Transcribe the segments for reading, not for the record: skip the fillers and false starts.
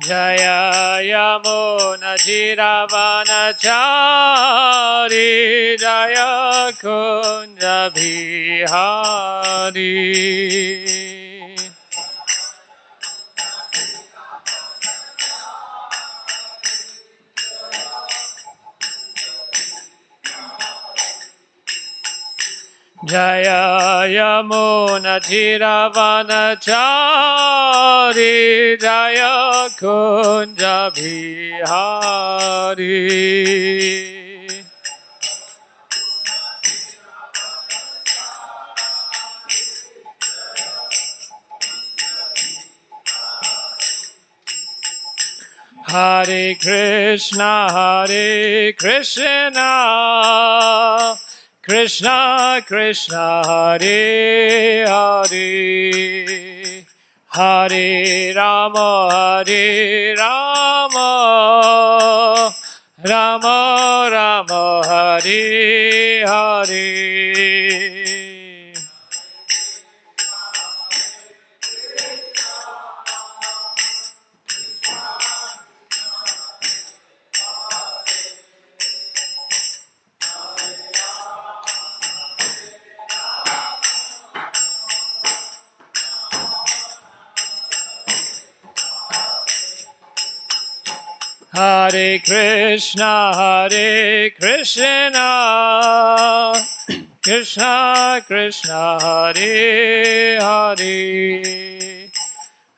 Jaya Yamuna Jiravanachari Jaya Kunja Bihari Jaya Yamuna Jiravanachari Jaya Kunja Bihari Hare Krishna Krishna Krishna Hare Hare Hare Rama Rama Rama Hare Hare Hare Krishna Krishna Krishna Hare Hare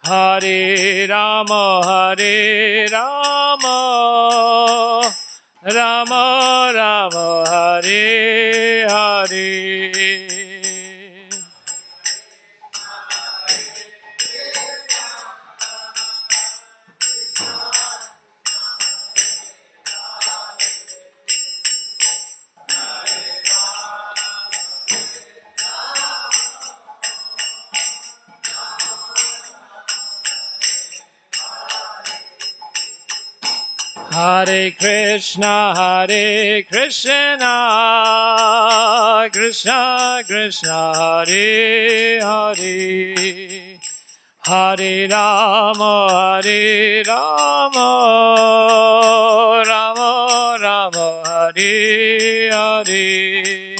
Hare Rama Rama Rama Hare Hare Hare Krishna Krishna Krishna Hare Hare Hare Rama Rama Rama Hare Hare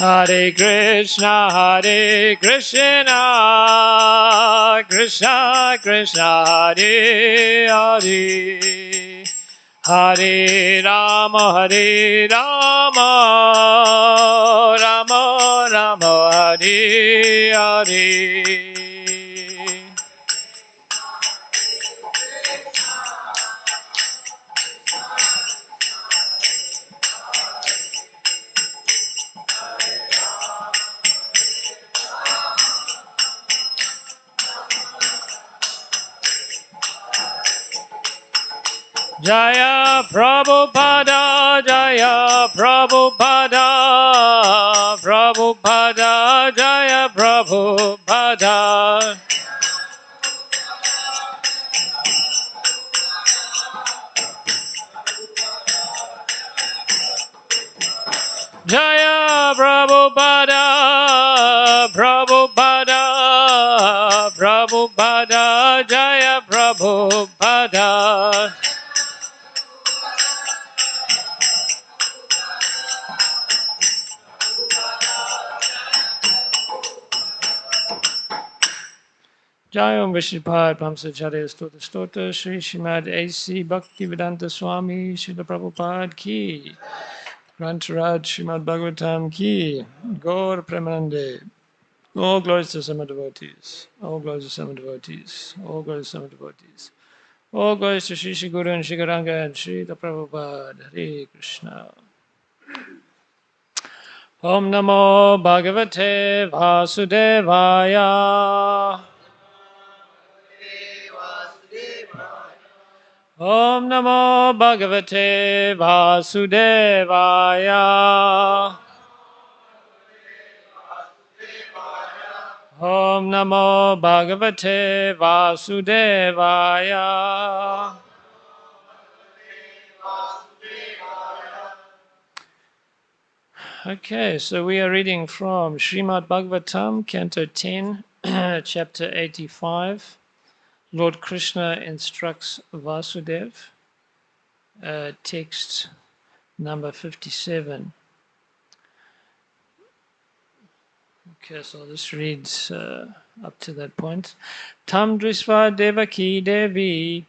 Hare Krishna Krishna Krishna Hare Hare Hare Rama Rama Rama Hare Hare Jaya Prabhupada Jaya Prabhupada Prabhupada Jaya Prabhupada Jaya Prabhupada Prabhupada Prabhupada Jaya Prabhupada Jayam Vishipad Pamsacharya Stota Sri Srimad A.C. Bhaktivedanta Swami Srila Prabhupada Ki Grantaraj Srimad Bhagvatam Ki Gaur Premanande All glories to Sama devotees. All glories to Sama devotees. All glories to Sama devotees. All glories to Sri Sri Guru and Sri Garanga and Sri Prabhupada. Hare Krishna. Om Namo Bhagavate Vasudevaya. Om Namo Bhagavate Vasudevaya. Om Namo Bhagavate Vasudevaya. Okay, so we are reading from Srimad Bhagvatam, Canto 10, Chapter 85. Lord Krishna instructs Vasudev, text number 57. Okay, so this reads up to that point. Tam drisva devaki devi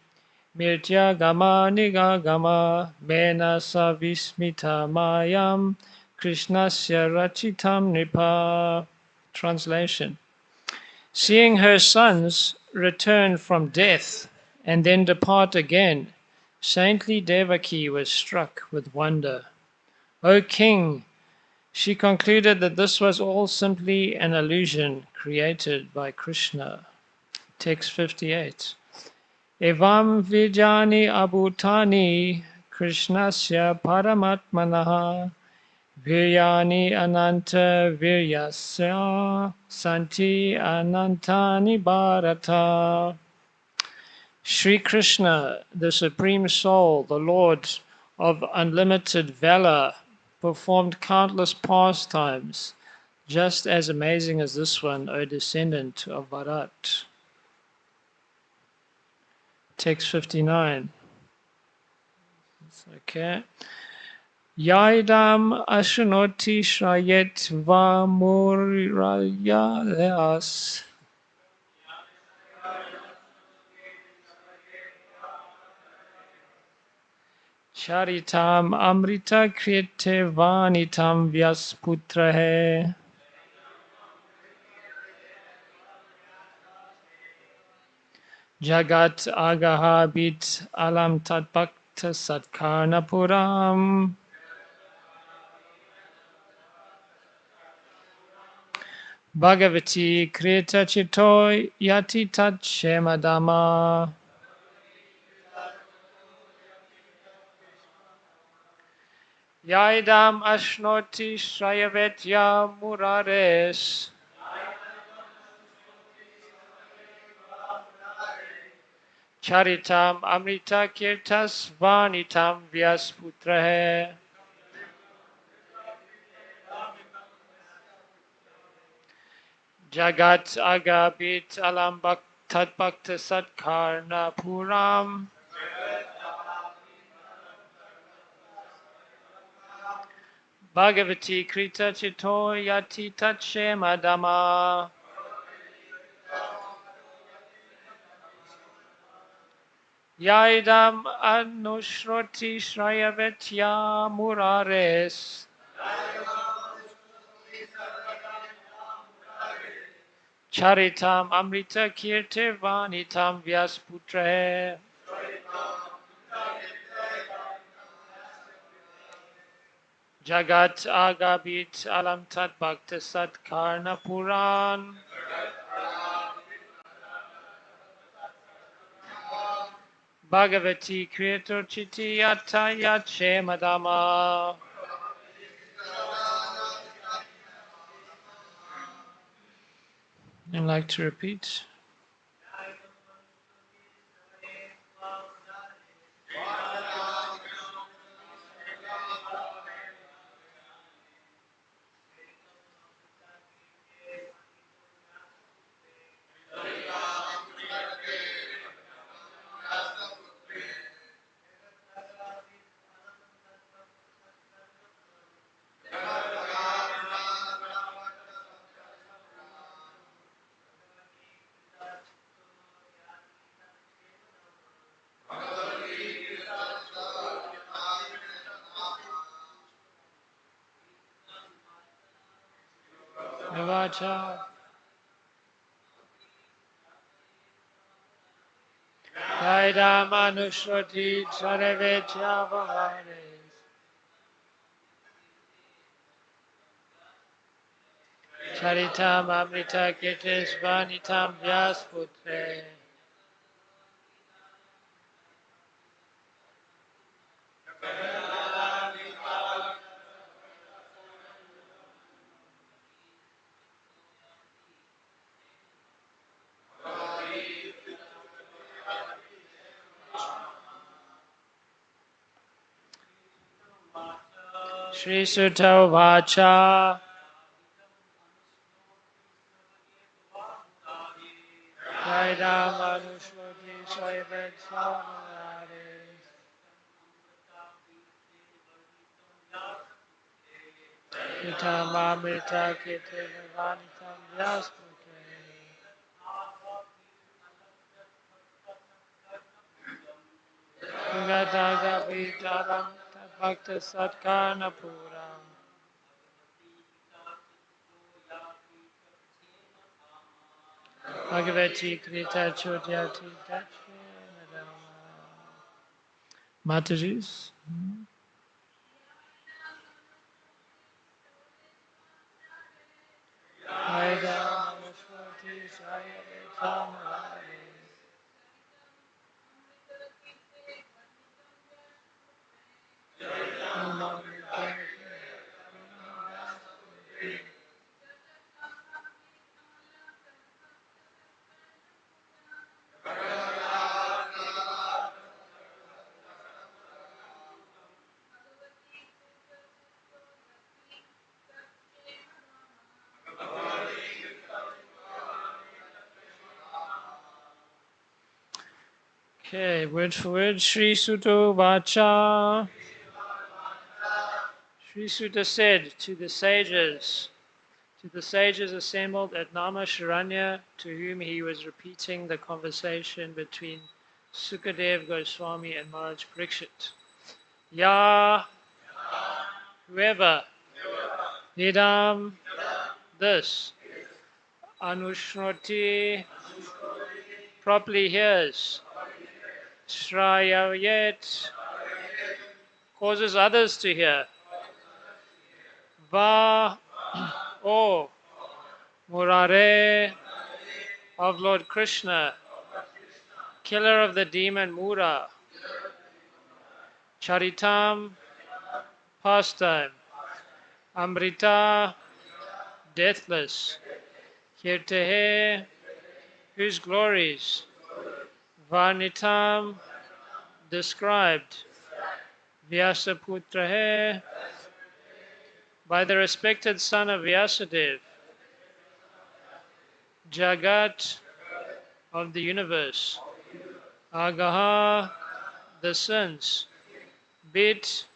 mirtya gama niga gama mena savismita mayam krishnasya rachitam nipa. Translation. Seeing her sons return from death and then depart again, saintly Devaki was struck with wonder. O king, she concluded that this was all simply an illusion created by Krishna. Text 58. Evam vijani abhutani krishnasya paramatmanaha Viryani ananta viryasya santi anantani bharata. Sri Krishna, the Supreme Soul, the Lord of unlimited valor, performed countless pastimes, just as amazing as this one, O descendant of Bharat. Text 59. Okay. Yaidam ashnoti shrayet va murayas. Charitam amrita kriyate vanitam vyasputra hai. Jagat agahabit alam tatbhakta satkarna puram. Bhagavati krita chitoi yati tat shemadama. Yaidam ashnoti shrayavetya murares. Charitam amrita kirtas vanitam vyasputra hai. Jagat agabit alam tatbhakta satkarna puram. Bhagavati krita chito yati tache madama. Yaidam anushroti shrayavetya murares. Charitam amrita kirte vanitam vyasputra. Jagat agabit alam tat bhakta satkarna puran. Bhagavati kriyato chiti yata yache madama. I'd like to repeat. Navacha. Kaidam anushroti charavetya vavares. Charitam amrita kirtis vanitam vyasputre. Shri Sutta Vacha Jai Manushmati Saivat Samarare Ita Mamrita Kite Vivantam Vyaspute Gataga Vitaram Bhakta Satkana Puram Bhagavati Krita Chodyati Dachina Dhamma. Matajis. Aida Manushmati Saivat Samarare Okay, word for word. Sri Sutta Vacha. Sri Sutta said to the sages assembled at Namasharanya, to whom he was repeating the conversation between Sukadev Goswami and Maharaj Parikshit. Ya, whoever, Idam, this, Anushnoti, properly hears, Shrayayet, causes others to hear, Va, O, Murare, of Lord Krishna, killer of the demon Mura, Charitam, pastime, Amrita, deathless, Kirtehe, whose glories, Varnitam, described, Vyasaputrahe, by the respected son of Vyasadeva, Jagat, of the universe, Agaha, the sins, Bit,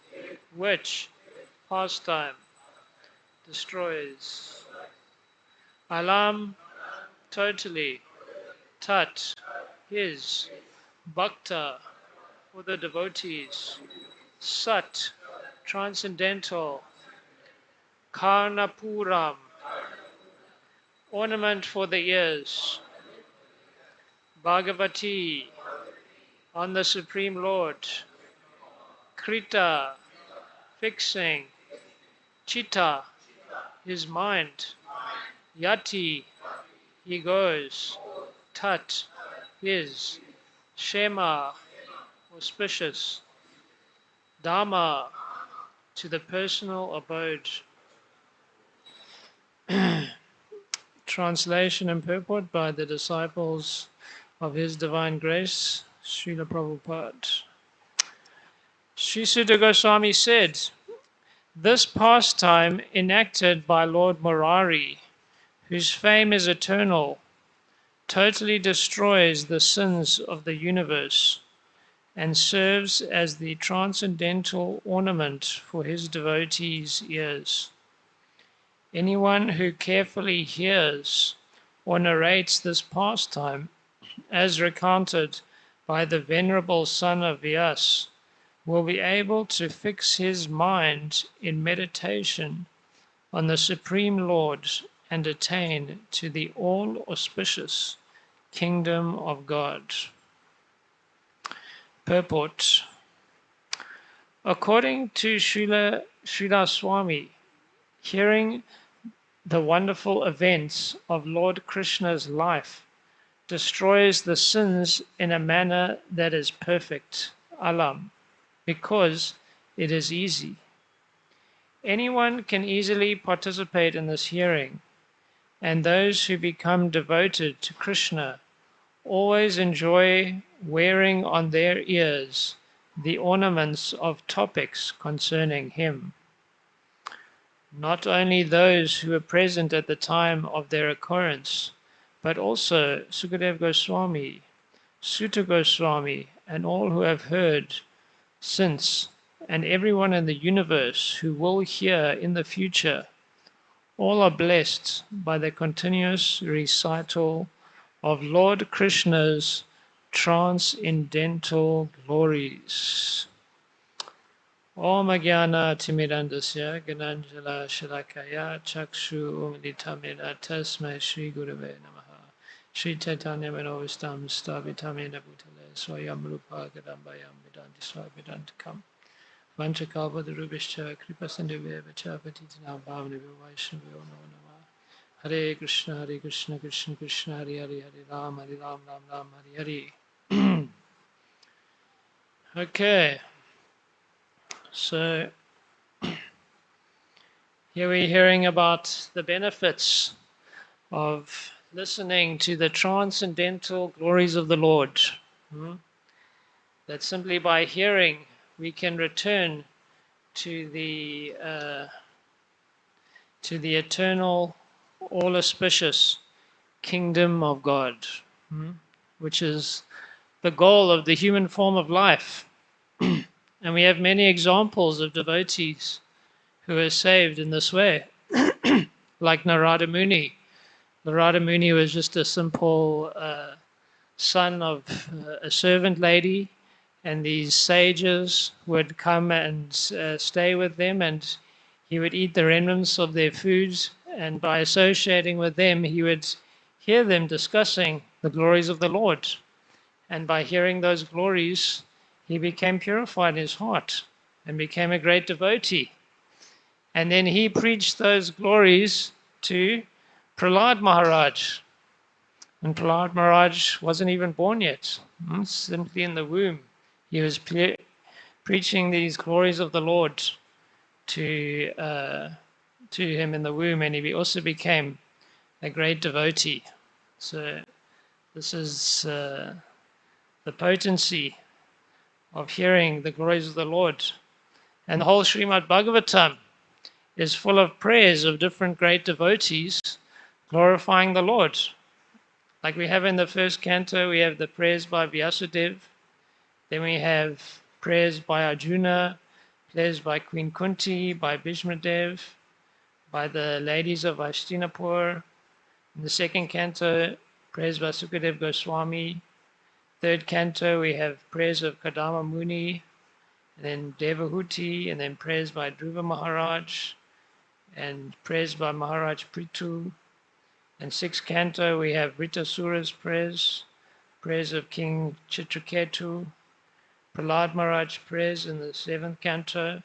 which, pastime, destroys, Alam, totally, Tat, his, Bhakta, for the devotees, Sat, transcendental, Karnapuram, ornament for the ears, Bhagavati, on the Supreme Lord, Krita, fixing, Chitta, his mind, Yati, he goes, Tat, his, Shema, auspicious, Dhamma, to the personal abode. Translation and purport by the disciples of His Divine Grace, Srila Prabhupada. Sri Sutta Goswami said, this pastime enacted by Lord Murari, whose fame is eternal, totally destroys the sins of the universe and serves as the transcendental ornament for his devotees' ears. Anyone who carefully hears or narrates this pastime, as recounted by the Venerable Son of Vyas, will be able to fix his mind in meditation on the Supreme Lord and attain to the all-auspicious Kingdom of God. Purport. According to Srila Swami, hearing the wonderful events of Lord Krishna's life destroys the sins in a manner that is perfect, alam, because it is easy. Anyone can easily participate in this hearing, and those who become devoted to Krishna always enjoy wearing on their ears the ornaments of topics concerning him. not only those who were present at the time of their occurrence, but also Sukadeva Goswami, Sutta Goswami, and all who have heard since, and everyone in the universe who will hear in the future. All are blessed by the continuous recital of Lord Krishna's transcendental glories. Om Jnana Timirandasya Gananjala Shalakaya Chakshu Umilitamena Tasmai Shri Gurave Namaha Shri Chaitanya Manovistam Stavitamena Bhutale Swayam Rupa Gadambayam Vedanti Swavedantikam Vanchakalpatarubhishcha Kripasindhuveva Patitanam Bhavanavi Vaishnavyo Namo Namah Hare Krishna Krishna Krishna Hare Hare Hare Ram Ram Hare Hare. Okay, so here we're hearing about the benefits of listening to the transcendental glories of the Lord. That simply by hearing we can return to the eternal, all-auspicious kingdom of God, which is the goal of the human form of life. And we have many examples of devotees who are saved in this way, like Narada Muni. Narada Muni was just a simple son of a servant lady, and these sages would come and stay with them, and he would eat the remnants of their foods, and by associating with them, he would hear them discussing the glories of the Lord. And by hearing those glories, he became purified in his heart and became a great devotee. And then he preached those glories to Prahlad Maharaj. And Prahlad Maharaj wasn't even born yet, simply in the womb. He was preaching these glories of the Lord to him in the womb, and he also became a great devotee. So this is the potency of hearing the glories of the Lord. And the whole Srimad Bhagvatam is full of prayers of different great devotees glorifying the Lord. Like we have in the first canto, we have the prayers by Vyasadeva. Then we have prayers by Arjuna, prayers by Queen Kunti, by Bhishmadev, by the ladies of Hastinapur. In the second canto, prayers by Sukadeva Goswami. Third canto, we have prayers of Kadama Muni, and then Devahuti, and then prayers by Dhruva Maharaj, and prayers by Maharaj Prithu. In sixth canto, we have Ritasura's prayers, prayers of King Chitraketu, Prahlad Maharaj prayers in the seventh canto.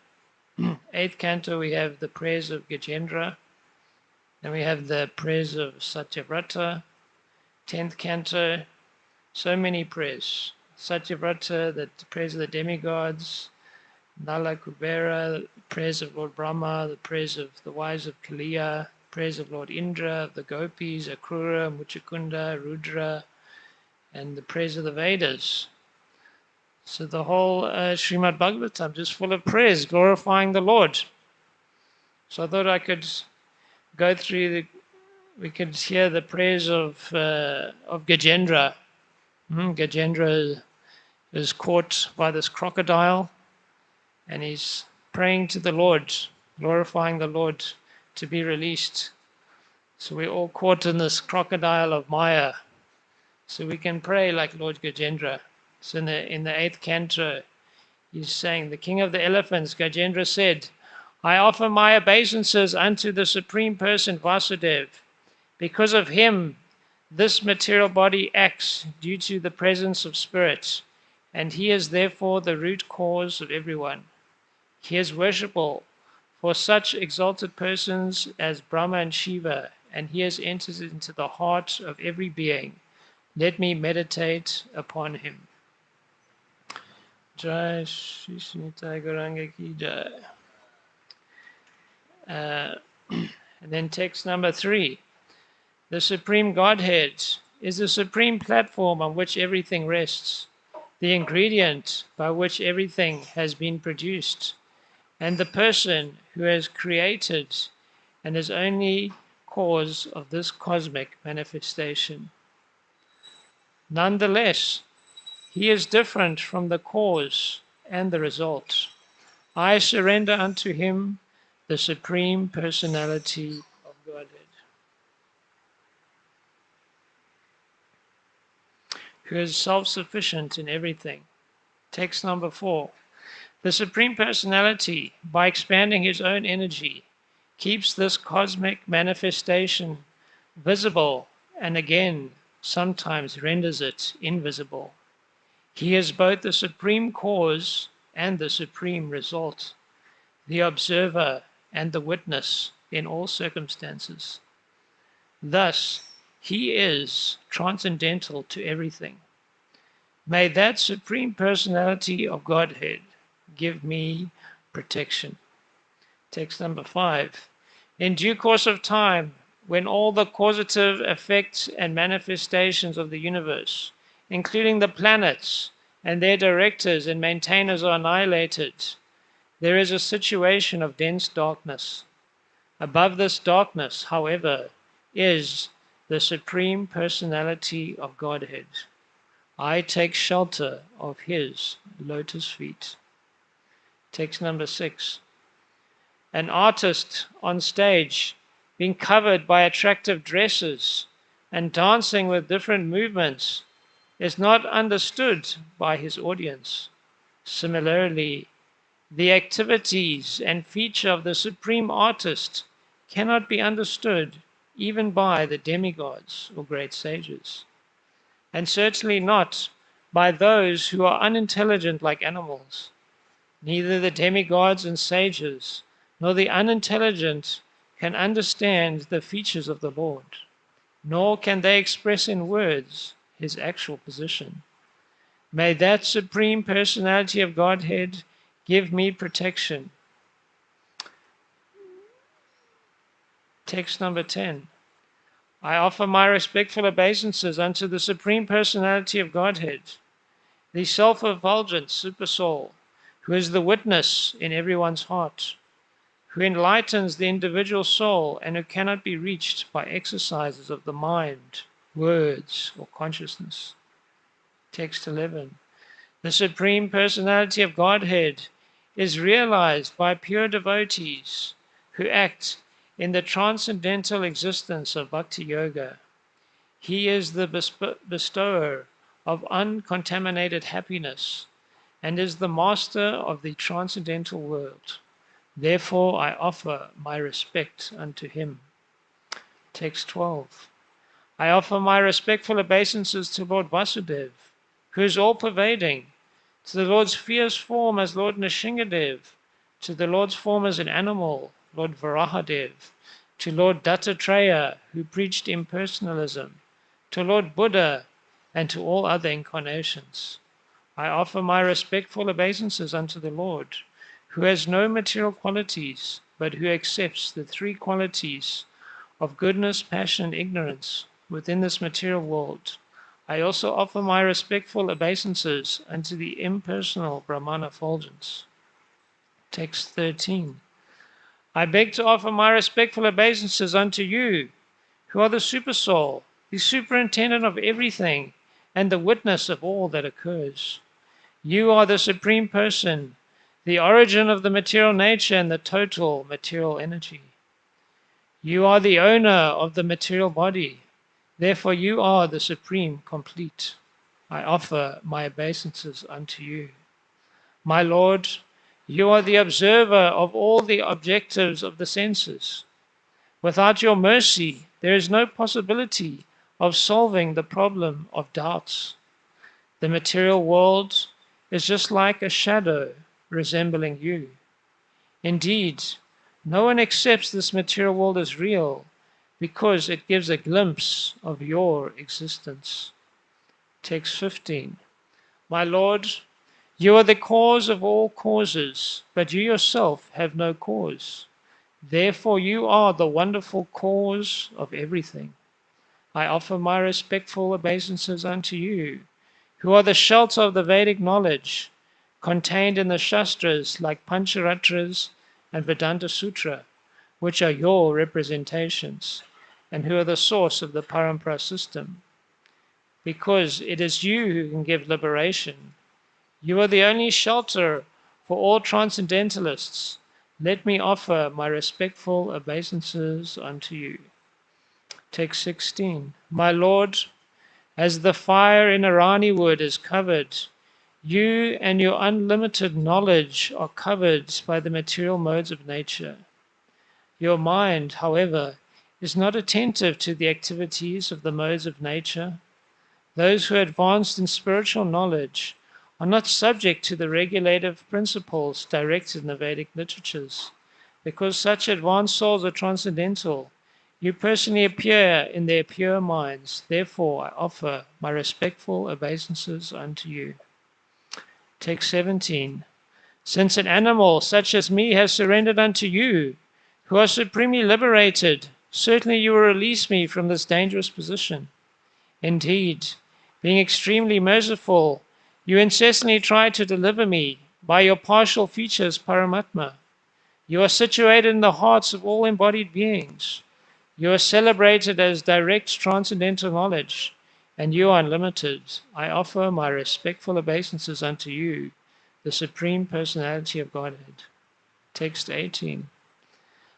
Eighth canto, we have the prayers of Gajendra. Then we have the prayers of Satyavrata. 10th canto, so many prayers. Satyavrata, the prayers of the demigods. Nala Kubera, prayers of Lord Brahma, the prayers of the wives of Kaliya, prayers of Lord Indra, of the gopis, Akrura, Muchakunda, Rudra, and the prayers of the Vedas. So the whole Srimad Bhagavatam just full of prayers glorifying the Lord. So I thought I could go through we could hear the prayers of Gajendra. Gajendra is caught by this crocodile, and he's praying to the Lord, glorifying the Lord to be released. So we're all caught in this crocodile of Maya. So we can pray like Lord Gajendra. So in the 8th canto, he's saying, the king of the elephants, Gajendra said, I offer my obeisances unto the Supreme Person Vasudeva. Because of him, this material body acts due to the presence of spirit, and he is therefore the root cause of everyone. He is worshipable for such exalted persons as Brahma and Shiva, and he has entered into the heart of every being. Let me meditate upon him. Jai Shri Nitai Gauranga Ki Jai. And then text number 3. The Supreme Godhead is the supreme platform on which everything rests, the ingredient by which everything has been produced, and the person who has created and is only cause of this cosmic manifestation. Nonetheless, he is different from the cause and the result. I surrender unto him the Supreme Personality of Godhead, who is self-sufficient in everything. Text number 4. The Supreme Personality, by expanding his own energy, keeps this cosmic manifestation visible and again sometimes renders it invisible. He is both the supreme cause and the supreme result, the observer and the witness in all circumstances. Thus, he is transcendental to everything. May that Supreme Personality of Godhead give me protection. Text number 5. In due course of time, when all the causative effects and manifestations of the universe, including the planets and their directors and maintainers, are annihilated, there is a situation of dense darkness. Above this darkness, however, is the Supreme Personality of Godhead. I take shelter of his lotus feet. Text number 6. An artist on stage being covered by attractive dresses and dancing with different movements is not understood by his audience. Similarly, the activities and feature of the supreme artist cannot be understood even by the demigods or great sages, and certainly not by those who are unintelligent like animals. Neither the demigods and sages nor the unintelligent can understand the features of the Lord, nor can they express in words his actual position. May that Supreme Personality of Godhead give me protection. Text number 10. I offer my respectful obeisances unto the Supreme Personality of Godhead, the self-effulgent Supersoul, who is the witness in everyone's heart, who enlightens the individual soul and who cannot be reached by exercises of the mind, words, or consciousness. Text 11. The Supreme Personality of Godhead is realized by pure devotees who act in the transcendental existence of Bhakti Yoga. He is the bestower of uncontaminated happiness and is the master of the transcendental world. Therefore, I offer my respect unto him. Text 12. I offer my respectful obeisances to Lord Vasudev, who is all-pervading, to the Lord's fierce form as Lord Nrsingadev, to the Lord's form as an animal, Lord Varahadev, to Lord Dattatreya, who preached impersonalism, to Lord Buddha, and to all other incarnations. I offer my respectful obeisances unto the Lord, who has no material qualities, but who accepts the three qualities of goodness, passion, and ignorance within this material world. I also offer my respectful obeisances unto the impersonal Brahman effulgence. Text 13. I beg to offer my respectful obeisances unto you, who are the Supersoul, the superintendent of everything, and the witness of all that occurs. You are the Supreme Person, the origin of the material nature and the total material energy. You are the owner of the material body. Therefore, you are the Supreme Complete. I offer my obeisances unto you. My Lord, you are the observer of all the objectives of the senses. Without your mercy, there is no possibility of solving the problem of doubts. The material world is just like a shadow resembling you. Indeed, no one accepts this material world as real because it gives a glimpse of your existence. Text 15. My Lord, you are the cause of all causes, but you yourself have no cause. Therefore, you are the wonderful cause of everything. I offer my respectful obeisances unto you, who are the shelter of the Vedic knowledge, contained in the Shastras like Pancharatras and Vedanta Sutra, which are your representations, and who are the source of the parampara system. Because it is you who can give liberation. You are the only shelter for all transcendentalists. Let me offer my respectful obeisances unto you. Text 16. My Lord, as the fire in Arani wood is covered, you and your unlimited knowledge are covered by the material modes of nature. Your mind, however, is not attentive to the activities of the modes of nature. Those who are advanced in spiritual knowledge are not subject to the regulative principles directed in the Vedic literatures. Because such advanced souls are transcendental, you personally appear in their pure minds. Therefore, I offer my respectful obeisances unto you. Text 17. Since an animal such as me has surrendered unto you, who are supremely liberated, certainly you will release me from this dangerous position. Indeed, being extremely merciful, you incessantly try to deliver me by your partial features, Paramatma. You are situated in the hearts of all embodied beings. You are celebrated as direct transcendental knowledge, and you are unlimited. I offer my respectful obeisances unto you, the Supreme Personality of Godhead. Text 18.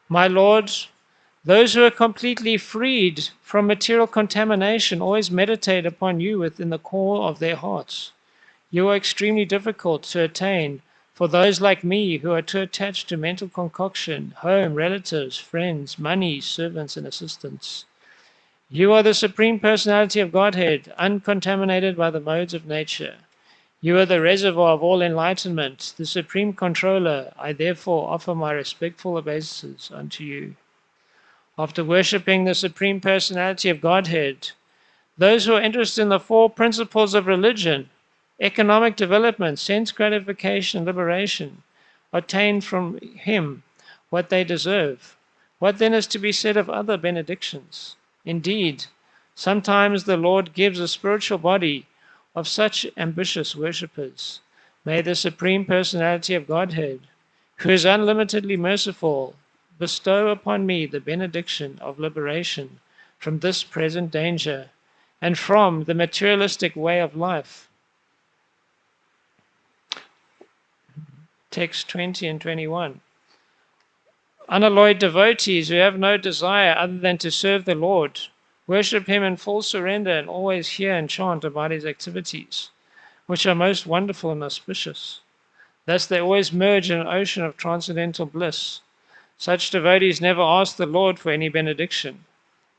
My Lord, those who are completely freed from material contamination always meditate upon you within the core of their hearts. You are extremely difficult to attain for those like me who are too attached to mental concoction, home, relatives, friends, money, servants, and assistants. You are the Supreme Personality of Godhead, uncontaminated by the modes of nature. You are the reservoir of all enlightenment, the Supreme Controller. I therefore offer my respectful obeisances unto you. After worshipping the Supreme Personality of Godhead, those who are interested in the four principles of religion, economic development, sense gratification, and liberation, obtain from him what they deserve. What then is to be said of other benedictions? Indeed, sometimes the Lord gives a spiritual body of such ambitious worshippers. May the Supreme Personality of Godhead, who is unlimitedly merciful, bestow upon me the benediction of liberation from this present danger and from the materialistic way of life. Text 20 and 21. Unalloyed devotees who have no desire other than to serve the Lord, worship him in full surrender and always hear and chant about his activities, which are most wonderful and auspicious. Thus they always merge in an ocean of transcendental bliss. Such devotees never ask the Lord for any benediction.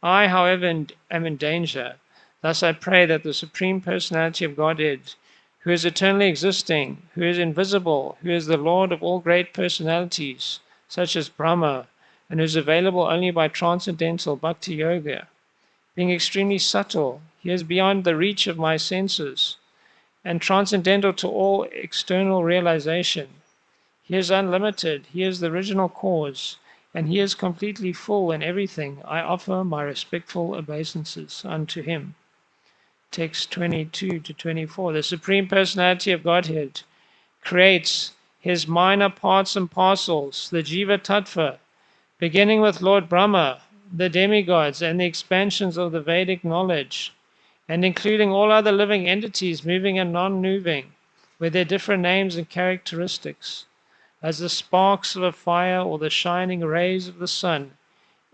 I, however, am in danger. Thus I pray that the Supreme Personality of Godhead, who is eternally existing, who is invisible, who is the Lord of all great personalities, such as Brahma, and who is available only by transcendental bhakti yoga, being extremely subtle, he is beyond the reach of my senses, and transcendental to all external realization. He is unlimited, he is the original cause, and he is completely full in everything. I offer my respectful obeisances unto him. Text 22 to 24. The Supreme Personality of Godhead creates his minor parts and parcels, the Jiva Tattva, beginning with Lord Brahma, the demigods, and the expansions of the Vedic knowledge, and including all other living entities moving and non-moving, with their different names and characteristics. As the sparks of a fire or the shining rays of the sun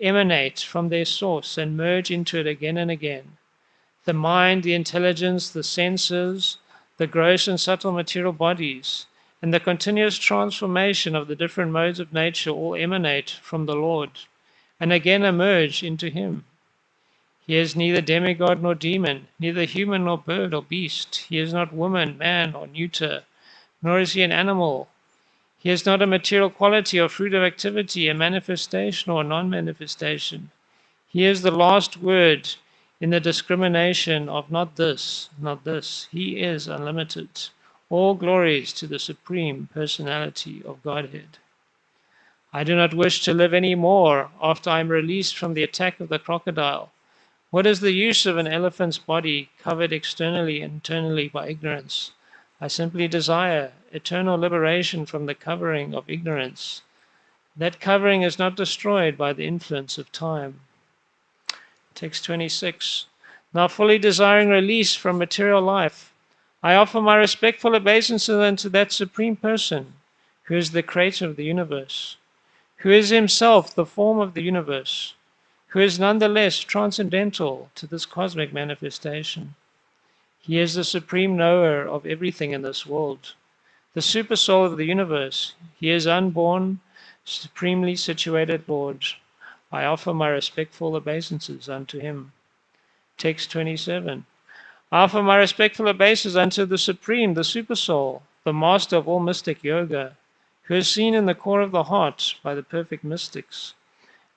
emanate from their source and merge into it again and again. The mind, the intelligence, the senses, the gross and subtle material bodies, and the continuous transformation of the different modes of nature all emanate from the Lord, and again emerge into him. He is neither demigod nor demon, neither human nor bird or beast. He is not woman, man, or neuter, nor is he an animal. He is not a material quality or fruit of activity, a manifestation or non-manifestation. He is the last word in the discrimination of not this, not this. He is unlimited. All glories to the Supreme Personality of Godhead. I do not wish to live any more after I am released from the attack of the crocodile. What is the use of an elephant's body covered externally and internally by ignorance? I simply desire eternal liberation from the covering of ignorance. That covering is not destroyed by the influence of time. Text 26. Now fully desiring release from material life, I offer my respectful obeisances unto that Supreme Person, who is the creator of the universe, who is himself the form of the universe, who is nonetheless transcendental to this cosmic manifestation. He is the supreme knower of everything in this world, the super soul of the universe. He is unborn, supremely situated Lord. I offer my respectful obeisances unto him. Text 27. I offer my respectful obeisances unto the Supreme, the Super Soul, the Master of all mystic yoga, who is seen in the core of the heart by the perfect mystics.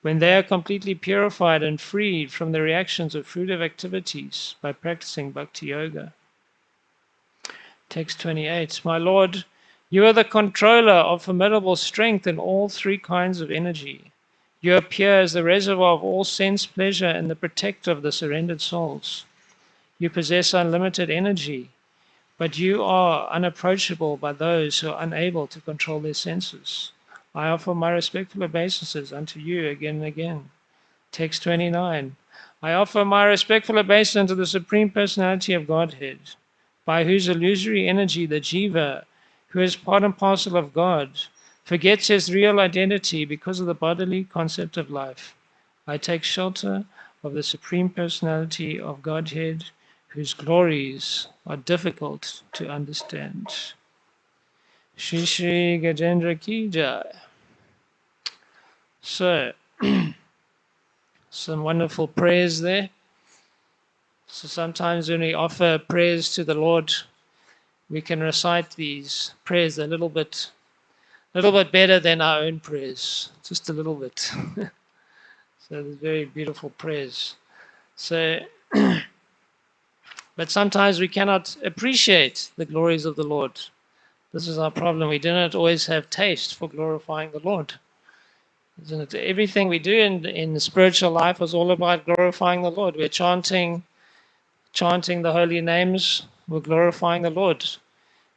When they are completely purified and freed from the reactions of fruitive activities by practicing Bhakti Yoga. Text 28. My Lord, you are the controller of formidable strength in all three kinds of energy. You appear as the reservoir of all sense pleasure and the protector of the surrendered souls. You possess unlimited energy, but you are unapproachable by those who are unable to control their senses. I offer my respectful obeisances unto you again and again. Text 29. I offer my respectful obeisance unto the Supreme Personality of Godhead, by whose illusory energy the Jiva, who is part and parcel of God, forgets his real identity because of the bodily concept of life. I take shelter of the Supreme Personality of Godhead, whose glories are difficult to understand. Shri Shri Gajendra Ki Jai. So, some wonderful prayers there. So sometimes when we offer prayers to the Lord, we can recite these prayers a little bit better than our own prayers, just a little bit. So they're very beautiful prayers. So, but sometimes we cannot appreciate the glories of the Lord. This is our problem. We do not always have taste for glorifying the Lord. Isn't it? Everything we do in the spiritual life is all about glorifying the Lord. We're chanting the holy names. We're glorifying the Lord.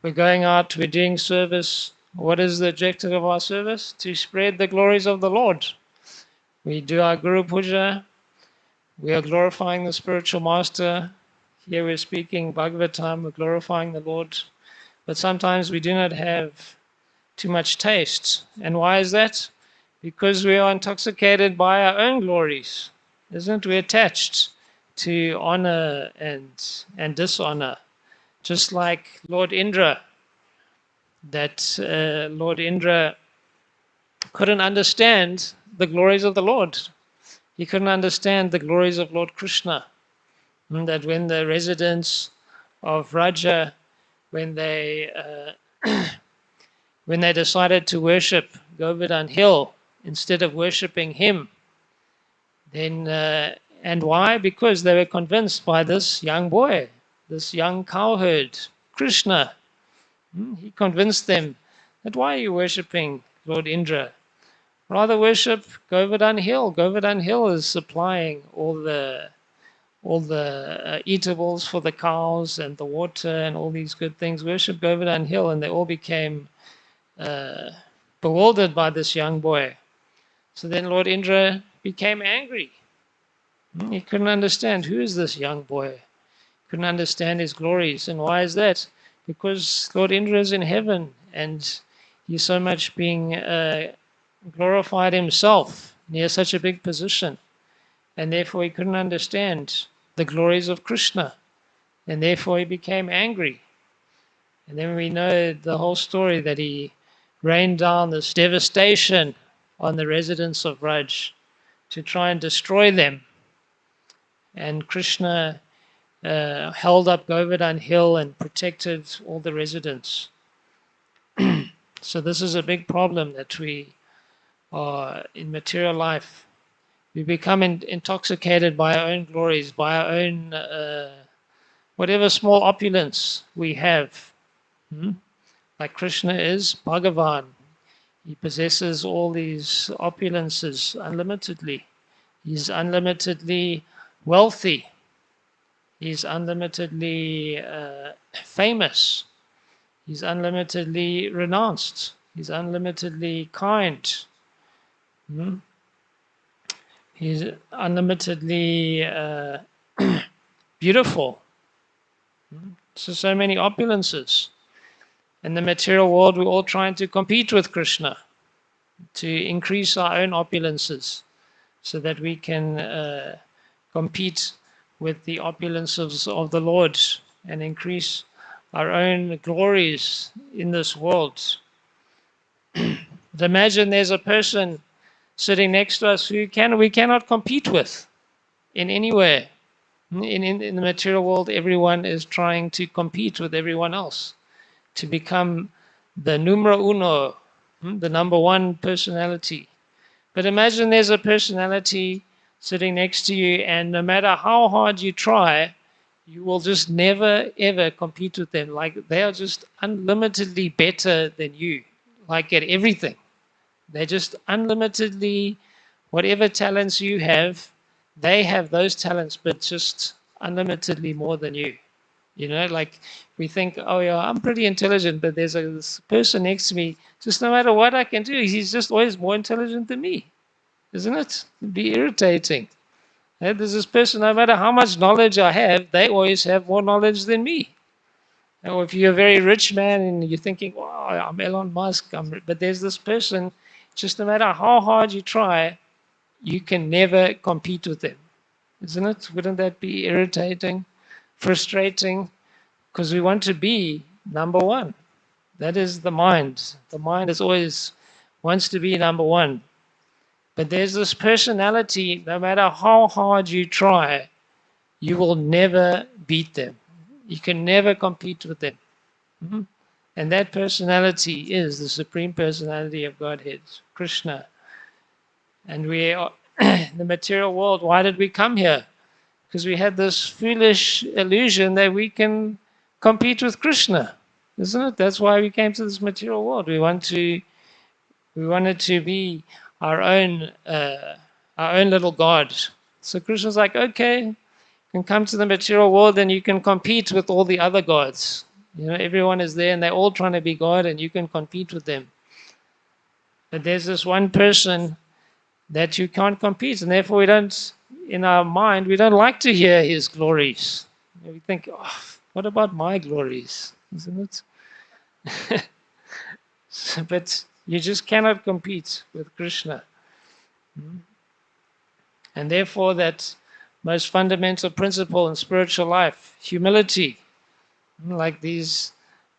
We're going out, we're doing service. What is the objective of our service? To spread the glories of the Lord. We do our Guru Puja. We are glorifying the spiritual master. Here we're speaking Bhagvatam. We're glorifying the Lord. But sometimes we do not have too much taste. And why is that? Because we are intoxicated by our own glories. Isn't we attached to honor and dishonor? Just like Lord Indra, that Lord Indra couldn't understand the glories of the Lord. He couldn't understand the glories of Lord Krishna. And that when the residents of Raja, when they decided to worship Govardhan Hill instead of worshipping him, then and why? Because they were convinced by this young boy, this young cowherd, Krishna. He convinced them that why are you worshipping Lord Indra? Rather worship Govardhan Hill. Govardhan Hill is supplying all the eatables for the cows and the water and all these good things. Worship Govardhan Hill, and they all became bewildered by this young boy. So then Lord Indra became angry. He couldn't understand, who is this young boy? Couldn't understand his glories. And why is that? Because Lord Indra is in heaven and he's so much being glorified himself. He has such a big position. And therefore he couldn't understand the glories of Krishna. And therefore he became angry. And then we know the whole story that he rained down this devastation on the residents of Raj to try and destroy them. And Krishna held up Govardhan Hill and protected all the residents. So this is a big problem that we are in material life. We become intoxicated by our own glories, by our own whatever small opulence we have. Like Krishna is Bhagavan. He possesses all these opulences unlimitedly. He's unlimitedly wealthy. He's unlimitedly famous. He's unlimitedly renounced. He's unlimitedly kind. Hmm? He's unlimitedly beautiful. So many opulences. In the material world, we're all trying to compete with Krishna to increase our own opulences so that we can compete with the opulences of the Lord and increase our own glories in this world. But imagine there's a person sitting next to us who we cannot compete with in any way. In the material world, everyone is trying to compete with everyone else to become the numero uno, the number one personality. But imagine there's a personality sitting next to you, and no matter how hard you try, you will just never ever compete with them. Like they are just unlimitedly better than you, like at everything. They're just unlimitedly, whatever talents you have, they have those talents, but just unlimitedly more than you. Like we think, oh yeah, I'm pretty intelligent, but there's this person next to me, just no matter what I can do, he's just always more intelligent than me, isn't it? It'd be irritating. There's this person, no matter how much knowledge I have, they always have more knowledge than me. Or if you're a very rich man and you're thinking, wow, I'm Elon Musk, but there's this person, just no matter how hard you try, you can never compete with them, isn't it? Wouldn't that be irritating, frustrating? Because we want to be number one. That is the mind. The mind is always wants to be number one. But there's this personality, no matter how hard you try, you will never beat them. You can never compete with them. Mhm. And that personality is the Supreme Personality of Godhead, Krishna. And we are in the material world. Why did we come here? Because we had this foolish illusion that we can compete with Krishna, isn't it? That's why we came to this material world. We wanted to be our own little god. So Krishna's like, okay, you can come to the material world and you can compete with all the other gods. Everyone is there and they're all trying to be God, and you can compete with them. But there's this one person that you can't compete, and therefore in our mind, we don't like to hear his glories. We think, oh, what about my glories? Isn't it? But you just cannot compete with Krishna. And therefore, that most fundamental principle in spiritual life, humility, like these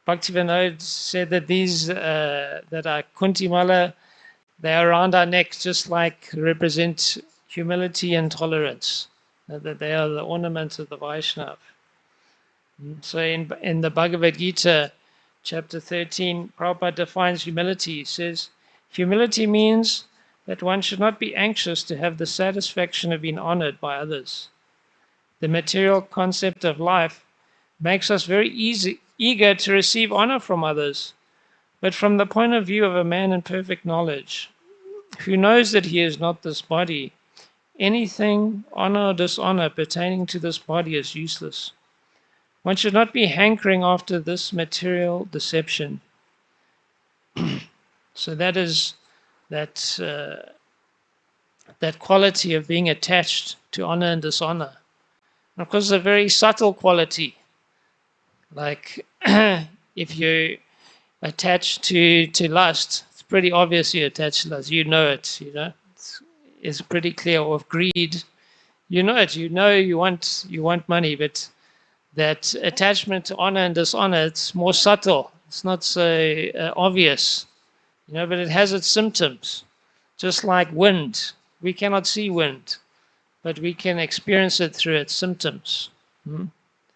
Bhaktivinoda said that these that are Kuntimala, they are around our necks, just like represent humility and tolerance. That they are the ornaments of the Vaishnava. So in the Bhagavad Gita, chapter 13, Prabhupada defines humility. He says, humility means that one should not be anxious to have the satisfaction of being honored by others. The material concept of life makes us very eager to receive honor from others. But from the point of view of a man in perfect knowledge, who knows that he is not this body, anything, honor or dishonor pertaining to this body is useless. One should not be hankering after this material deception. So that is that that quality of being attached to honor and dishonor. And of course, it's a very subtle quality. Like if you're attached to lust, it's pretty obvious you're attached to lust. You know it. It's pretty clear. Or of greed, you know it. You want money, but that attachment to honor and dishonor, it's more subtle. It's not so obvious, but it has its symptoms. Just like wind, we cannot see wind, but we can experience it through its symptoms.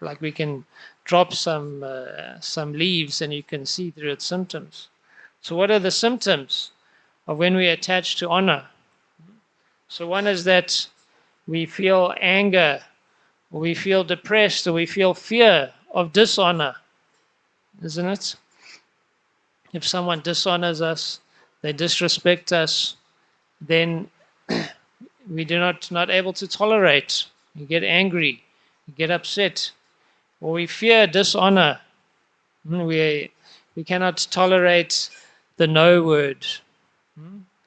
Like we can drop some leaves and you can see through its symptoms. So what are the symptoms of when we attach to honor? So one is that we feel anger, or we feel depressed, or we feel fear of dishonor, isn't it? If someone dishonors us, they disrespect us, then we do not able to tolerate. We get angry, we get upset, or we fear dishonor. We cannot tolerate the no word.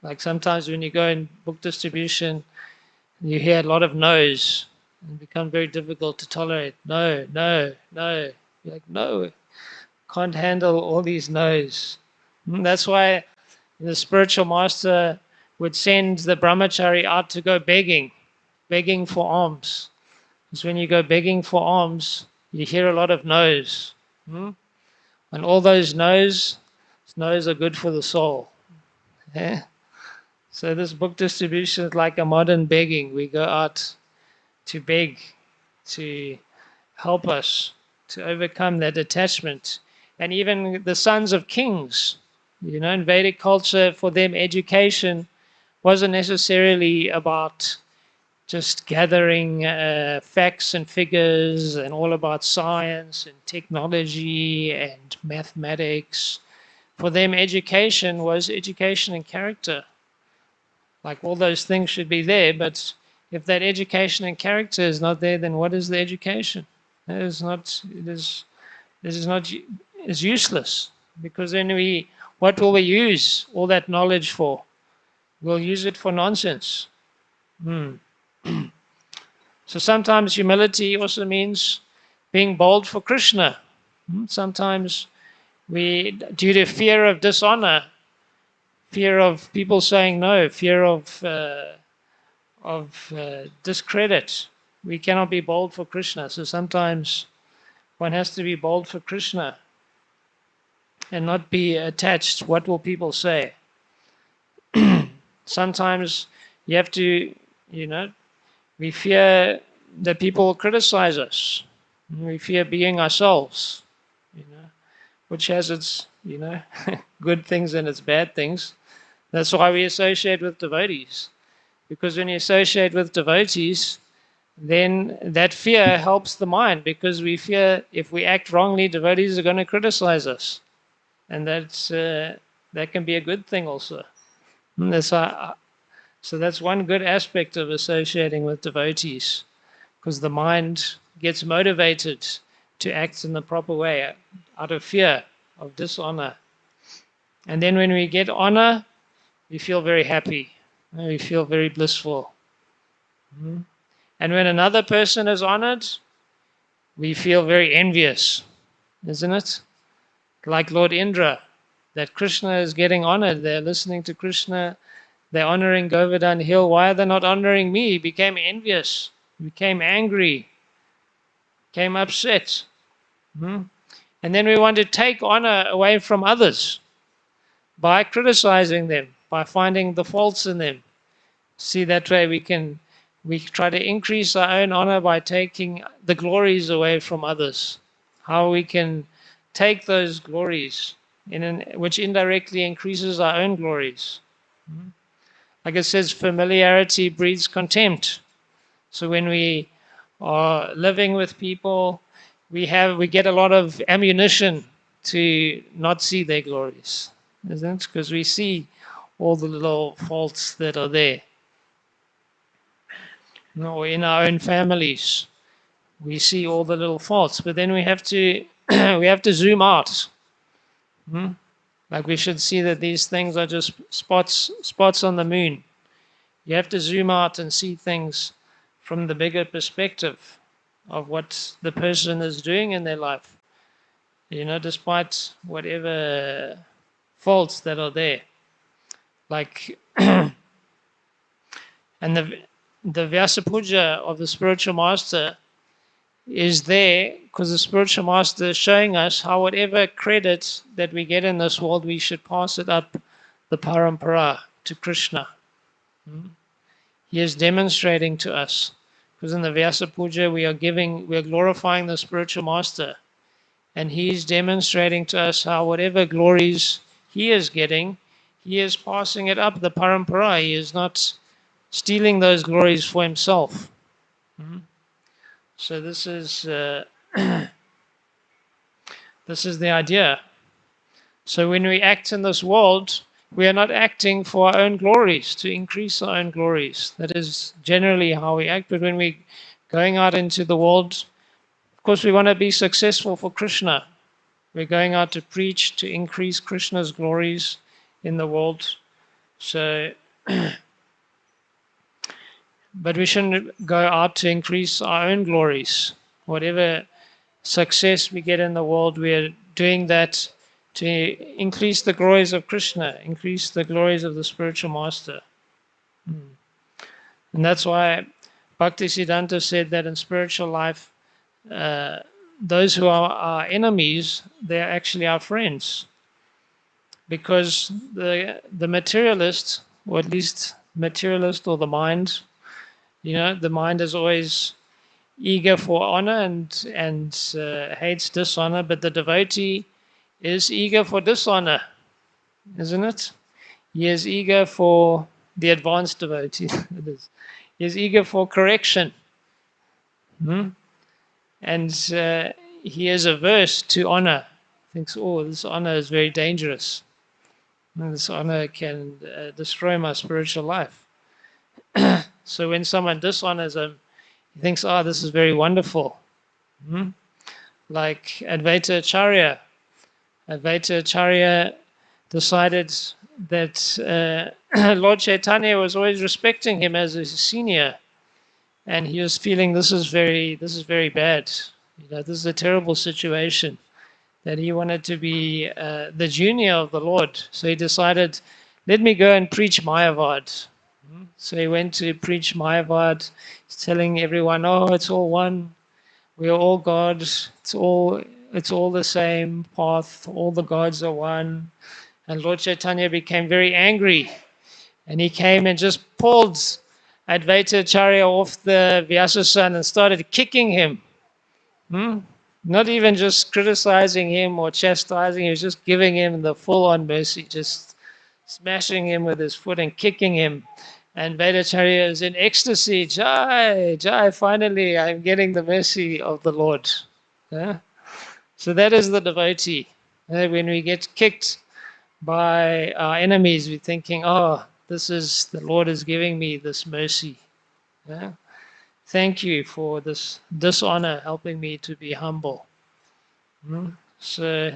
Like sometimes when you go in book distribution, you hear a lot of no's and become very difficult to tolerate. No, no, no. You're like, no, can't handle all these no's. That's why the spiritual master would send the brahmachari out to go begging for alms. Because when you go begging for alms, you hear a lot of no's. And all those no's are good for the soul. Yeah? So this book distribution is like a modern begging. We go out to beg, to help us to overcome that attachment. And even the sons of kings, in Vedic culture, for them, education wasn't necessarily about just gathering facts and figures and all about science and technology and mathematics. For them, education was education and character. Like all those things should be there, but if that education and character is not there, then what is the education? It's useless, because then what will we use all that knowledge for? We'll use it for nonsense. So sometimes humility also means being bold for Krishna. Sometimes due to fear of dishonor, fear of people saying no, fear of discredit, we cannot be bold for Krishna. So sometimes one has to be bold for Krishna and not be attached. What will people say? Sometimes you have to, we fear that people will criticize us. We fear being ourselves, which has its, good things and its bad things. That's why we associate with devotees. Because when you associate with devotees, then that fear helps the mind, because we fear if we act wrongly, devotees are going to criticize us. And that can be a good thing also. So that's one good aspect of associating with devotees, because the mind gets motivated to act in the proper way out of fear of dishonor. And then when we get honor, we feel very happy. We feel very blissful. And when another person is honored, we feel very envious, isn't it? Like Lord Indra, that Krishna is getting honored. They're listening to Krishna. They're honoring Govardhan Hill. Why are they not honoring me? He became envious, became angry, became upset. And then we want to take honor away from others by criticizing them, by finding the faults in them. See, that way we try to increase our own honor by taking the glories away from others. How we can take those glories, which indirectly increases our own glories. Like it says, familiarity breeds contempt. So when we are living with people, we get a lot of ammunition to not see their glories, isn't it? Because we see all the little faults that are there. In our own families, we see all the little faults, but then we have to we have to zoom out. Like we should see that these things are just spots on the moon. You have to zoom out and see things from the bigger perspective of what the person is doing in their life. Despite whatever faults that are there. Like, and the Vyasa Puja of the spiritual master is there because the spiritual master is showing us how whatever credit that we get in this world, we should pass it up the parampara to Krishna. He is demonstrating to us, because in the Vyasa Puja we are glorifying the spiritual master, and he is demonstrating to us how whatever glories he is getting, he is passing it up the parampara. He is not stealing those glories for himself. So this is this is the idea. So when we act in this world, we are not acting for our own glories, to increase our own glories. That is generally how we act. But when we're going out into the world, of course we want to be successful for Krishna. We're going out to preach, to increase Krishna's glories in the world. So, but we shouldn't go out to increase our own glories. Whatever success we get in the world, we're doing that to increase the glories of Krishna, increase the glories of the spiritual master. And that's why Bhaktisiddhanta said that in spiritual life, uh, those who are our enemies, they're actually our friends. Because the materialist, or at least materialist or the mind, the mind is always eager for honor and hates dishonor, but the devotee is eager for dishonor, isn't it? He is eager for the advanced devotee. It is. He is eager for correction. And he is averse to honor. Thinks, oh, this honor is very dangerous. And this honor can destroy my spiritual life. So when someone dishonors him, he thinks, oh, this is very wonderful. Like Advaita Acharya. Advaita Acharya decided that Lord Chaitanya was always respecting him as a senior, and he was feeling this is very bad. This is a terrible situation. That he wanted to be the junior of the Lord, so he decided, let me go and preach Mayavad. So he went to preach Mayavad, telling everyone, oh, it's all one. We are all God. It's all the same path. All the gods are one. And Lord Chaitanya became very angry. And he came and just pulled Advaita Acharya off the Vyasasana and started kicking him. Not even just criticizing him or chastising him, he was just giving him the full-on mercy, just smashing him with his foot and kicking him. And Vedacharya is in ecstasy. Jai, Jai, finally I'm getting the mercy of the Lord. Yeah? So that is the devotee. When we get kicked by our enemies, we're thinking, oh, the Lord is giving me this mercy. Yeah? Thank you for this dishonor, helping me to be humble. So,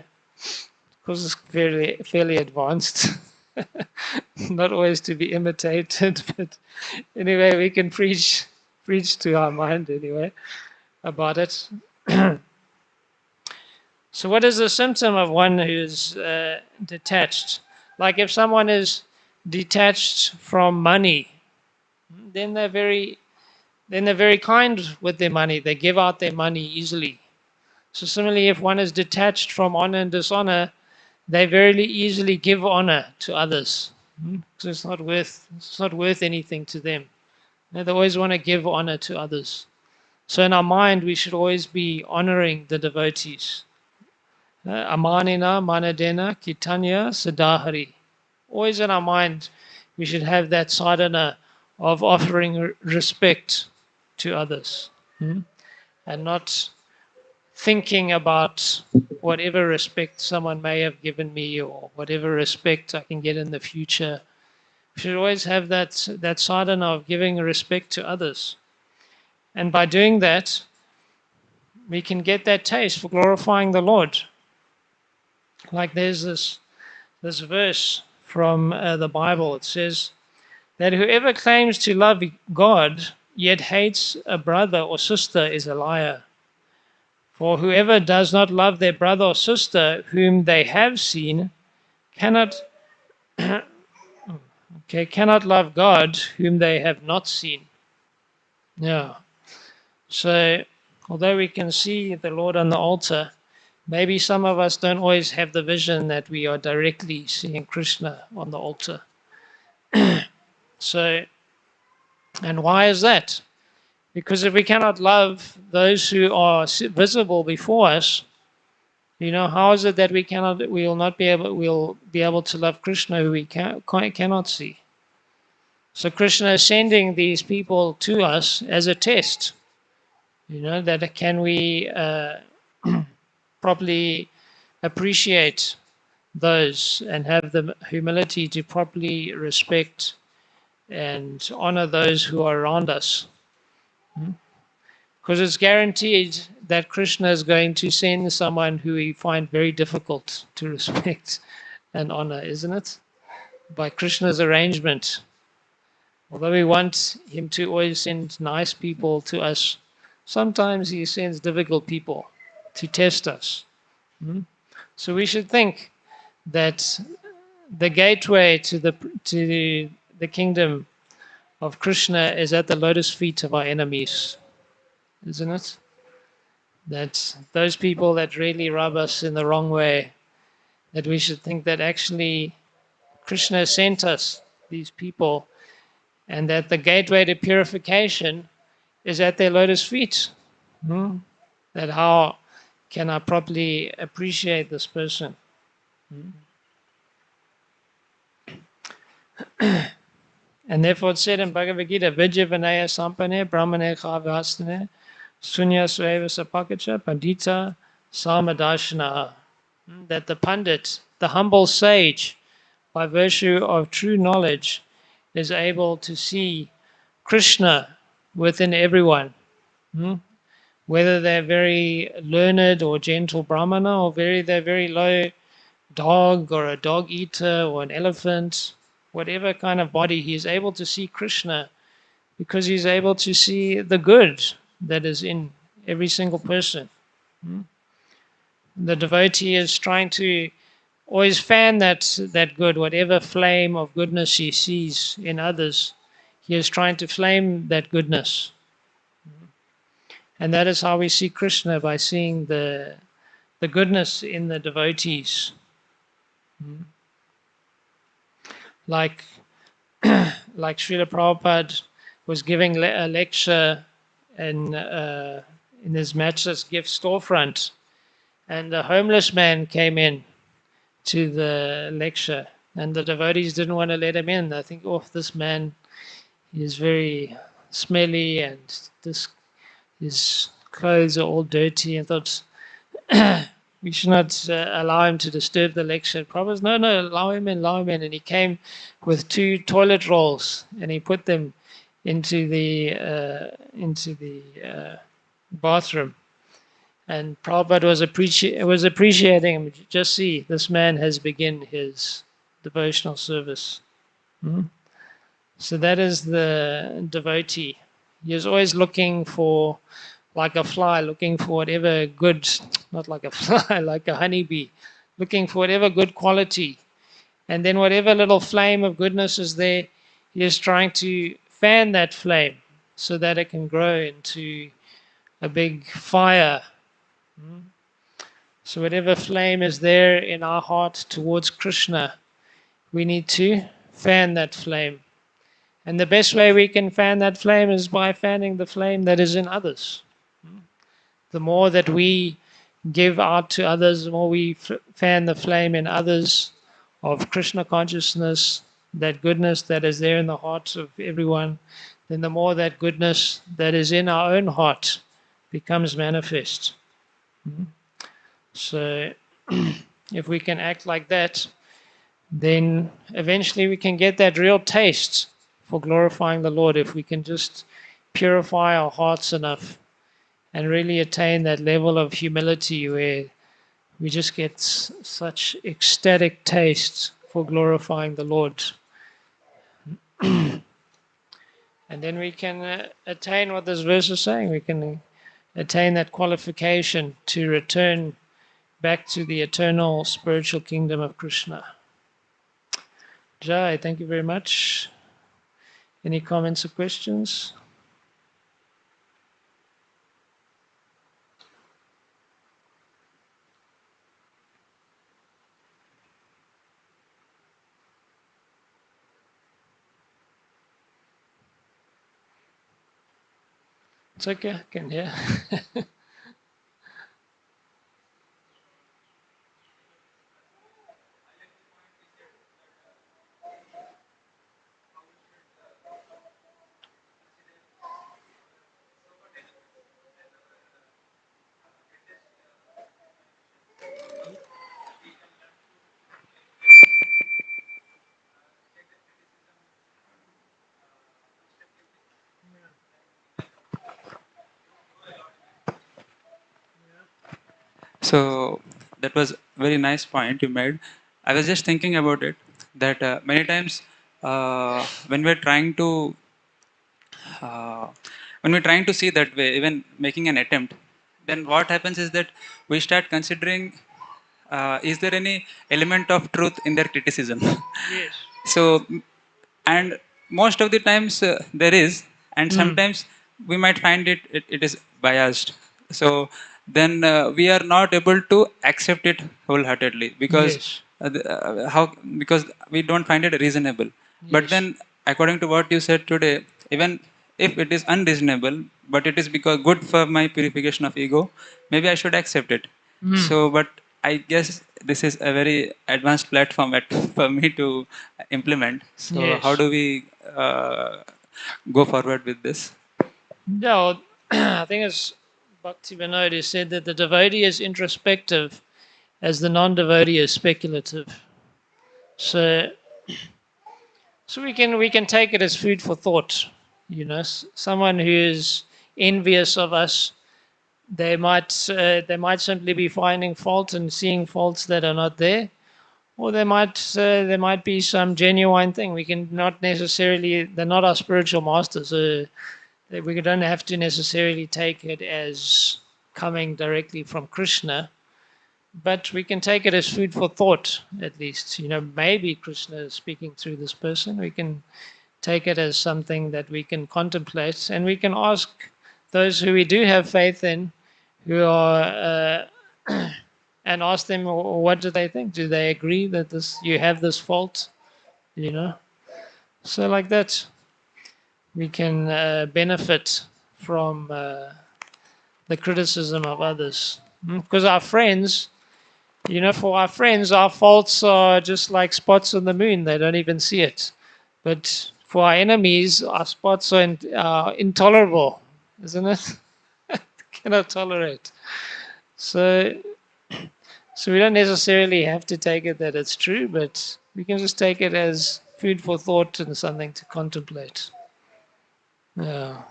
because it's fairly advanced, not always to be imitated, but anyway, we can preach to our mind anyway about it. So what is the symptom of one who's detached? Like if someone is detached from money, then they're very kind with their money. They give out their money easily. So similarly, if one is detached from honor and dishonor, they very easily give honor to others. So it's not worth anything to them. They always want to give honor to others. So in our mind, we should always be honoring the devotees. Amanina, manadena, kitanya, sadahari. Always in our mind, we should have that sadhana of offering respect to others. And not thinking about whatever respect someone may have given me or whatever respect I can get in the future. We should always have that sadhana of giving respect to others. And by doing that, we can get that taste for glorifying the Lord. Like there's this verse from the Bible. It says that whoever claims to love God yet hates a brother or sister is a liar. For whoever does not love their brother or sister whom they have seen cannot love God whom they have not seen. Yeah. So although we can see the Lord on the altar, maybe some of us don't always have the vision that we are directly seeing Krishna on the altar. So, and why is that? Because if we cannot love those who are visible before us, how is it that we'll be able to love Krishna who we cannot see? So Krishna is sending these people to us as a test. That can we properly appreciate those and have the humility to properly respect and honor those who are around us. Because it's guaranteed that Krishna is going to send someone who we find very difficult to respect and honor, isn't it? by Krishna's arrangement. Although we want him to always send nice people to us, sometimes he sends difficult people to test us. Hmm? So we should think that the gateway to the kingdom of Krishna is at the lotus feet of our enemies, isn't it? That those people that really rub us in the wrong way, that we should think that actually Krishna sent us these people, and that the gateway to purification is at their lotus feet. Hmm? That how can I properly appreciate this person? Hmm? And therefore it said in Bhagavad Gita, Vijay Vinaya Sampane Brahmane Khavastane Sunya Sveva Sapakacha Pandita Samadashana. That the Pandit, the humble sage, by virtue of true knowledge, is able to see Krishna within everyone. Hmm? Whether they're very learned or gentle brahmana, or they're very low dog or a dog eater or an elephant, whatever kind of body, he is able to see Krishna because he's able to see the good that is in every single person. Hmm? The devotee is trying to always fan that good, whatever flame of goodness he sees in others, he is trying to flame that goodness. And that is how we see Krishna, by seeing the goodness in the devotees. Like like Srila Prabhupada was giving a lecture in his matchless gift storefront, and a homeless man came in to the lecture, and the devotees didn't want to let him in. I think, oh, this man is very smelly, and his clothes are all dirty, and thought, we should not allow him to disturb the lecture. Prabhupada said, no, no, allow him in, allow him in. And he came with 2 toilet rolls, and he put them into the bathroom. And Prabhupada was appreciating him. Just see, this man has begun his devotional service. Hmm? So that is the devotee. He is always looking for, like a fly, looking for whatever good, not like a fly, like a honeybee, looking for whatever good quality. And then whatever little flame of goodness is there, he is trying to fan that flame so that it can grow into a big fire. So whatever flame is there in our heart towards Krishna, we need to fan that flame. And the best way we can fan that flame is by fanning the flame that is in others. The more that we give out to others, the more we fan the flame in others of Krishna consciousness, that goodness that is there in the hearts of everyone, then the more that goodness that is in our own heart becomes manifest. So if we can act like that, then eventually we can get that real taste for glorifying the Lord. If we can just purify our hearts enough and really attain that level of humility where we just get such ecstatic taste for glorifying the Lord. And then we can attain what this verse is saying. We can attain that qualification to return back to the eternal spiritual kingdom of Krishna. Jai, thank you very much. Any comments or questions? It's okay, I can hear. So that was very nice point you made. I was just thinking about it. that many times when we're trying to uh, see that way, even making an attempt, then what happens is that we start considering, is there any element of truth in their criticism? Yes. So, and most of the times there is, and Mm. sometimes we might find it is biased. So then we are not able to accept it wholeheartedly, because Yes. how, because we don't find it reasonable. But Yes. then, according to what you said today, even if it is unreasonable, but it is because good for my purification of ego, maybe I should accept it. Mm. So, but I guess this is a very advanced platform for me to implement. So, how Yes. do we go forward with this? Yeah, I think it's Bhakti Vinod who said that the devotee is introspective as the non-devotee is speculative. So, so we can take it as food for thought. You know, someone who is envious of us, they might simply be finding fault and seeing faults that are not there, or there might be some genuine thing. We can not necessarily, they're not our spiritual masters. We don't have to necessarily take it as coming directly from Krishna, but we can take it as food for thought, at least. Maybe Krishna is speaking through this person. We can take it as something that we can contemplate, and we can ask those who we do have faith in, who are, and ask them, what do they think? Do they agree that you have this fault? You know, so like that, we can benefit from the criticism of others. Because our friends, for our friends, our faults are just like spots on the moon. They don't even see it. But for our enemies, our spots are intolerable, isn't it? Cannot tolerate. So, so we don't necessarily have to take it that it's true, but we can just take it as food for thought and something to contemplate. Yeah.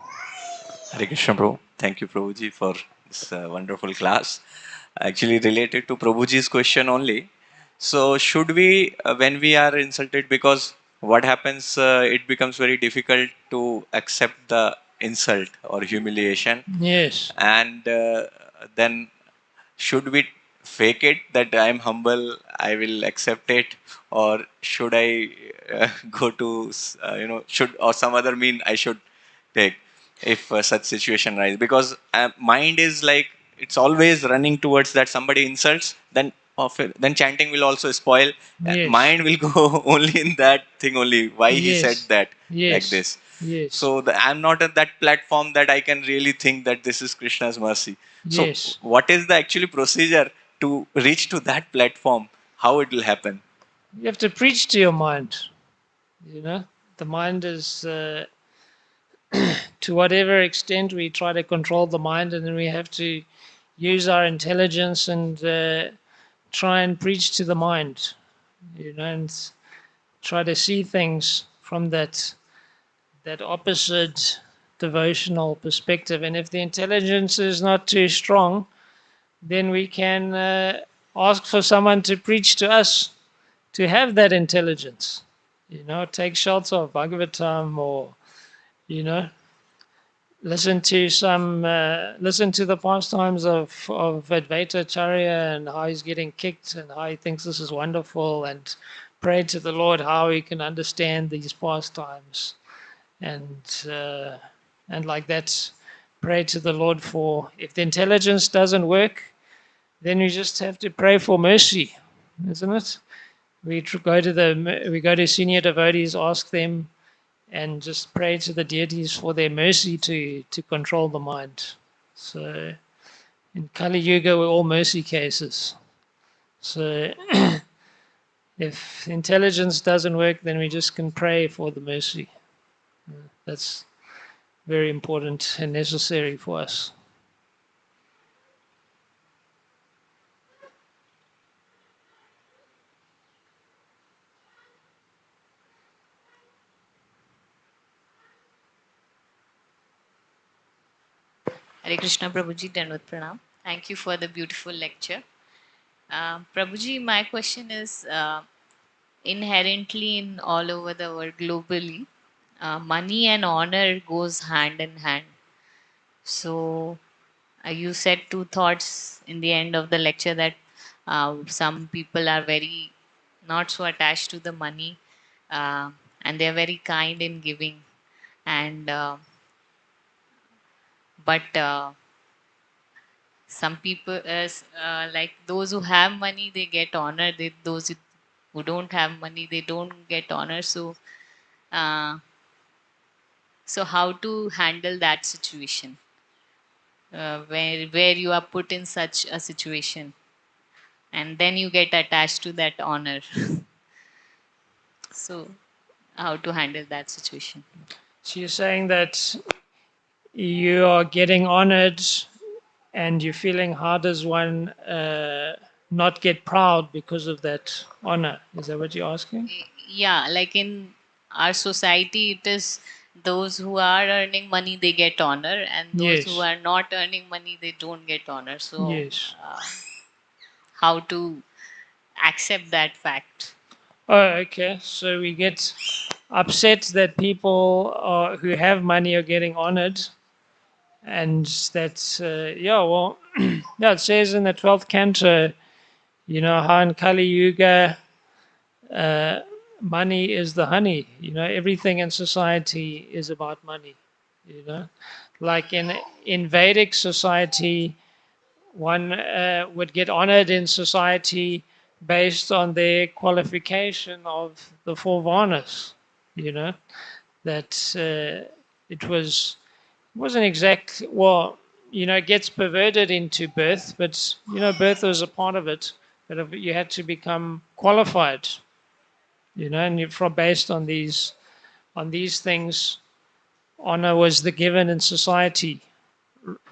Hare Krishna, Prabhu. Thank you, Prabhuji, for this wonderful class. Actually, related to Prabhuji's question only. So, should we, when we are insulted, because what happens, it becomes very difficult to accept the insult or humiliation, Yes. and then should we fake it that I am humble, I will accept it, or should I go to, should, or some other mean I should take if such situation arises? Because mind is like, it's always running towards that somebody insults, then then chanting will also spoil. Yes. Mind will go only in that thing only. Why he said Yes. that like Yes. this? Yes. So I'm not at that platform that I can really think that this is Krishna's mercy. So Yes. what is the actually procedure to reach to that platform? How it will happen? You have to preach to your mind. You know, the mind is, to whatever extent we try to control the mind, and then we have to use our intelligence and try and preach to the mind. And try to see things from that opposite devotional perspective. And if the intelligence is not too strong, then we can ask for someone to preach to us to have that intelligence. Take shelter of Bhagavatam, or you know, listen to the pastimes of Advaita Acharya and how he's getting kicked and how he thinks this is wonderful, and pray to the Lord how he can understand these pastimes, and like that, pray to the Lord for, if the intelligence doesn't work, then you just have to pray for mercy, isn't it? We go to senior devotees, ask them, and just pray to the deities for their mercy to control the mind. So in Kali Yuga, we're all mercy cases. So if intelligence doesn't work, then we just can pray for the mercy. That's very important and necessary for us. Hare Krishna Prabhuji, Dandavat Pranam. Thank you for the beautiful lecture. Prabhuji, my question is inherently in all over the world globally, money and honor goes hand in hand. So you said two thoughts in the end of the lecture that some people are very not so attached to the money, uh, and they're very kind in giving, and but some people like those who have money they get honor, those who don't have money they don't get honor. So uh, so how to handle that situation, where you are put in such a situation and then you get attached to that honor. So how to handle that situation? So you're saying that you are getting honored and you're feeling, how does one not get proud because of that honor? Is that what you're asking? Yeah, like in our society it is those who are earning money they get honor, and those who Yes. are not earning money they don't get honor. So Yes. how to accept that fact? Oh, okay. So we get upset that people who have money are getting honored, and that's yeah. Well, yeah. It says in the 12th canto, you know, how in Kali Yuga, uh, money is the honey. You know, everything in society is about money. You know, like in Vedic society, one would get honored in society based on their qualification of the four varnas. You know, that wasn't exact. Well, you know, it gets perverted into birth, but you know, birth was a part of it. But you had to become qualified. You know, and from based on these things, honor was the given in society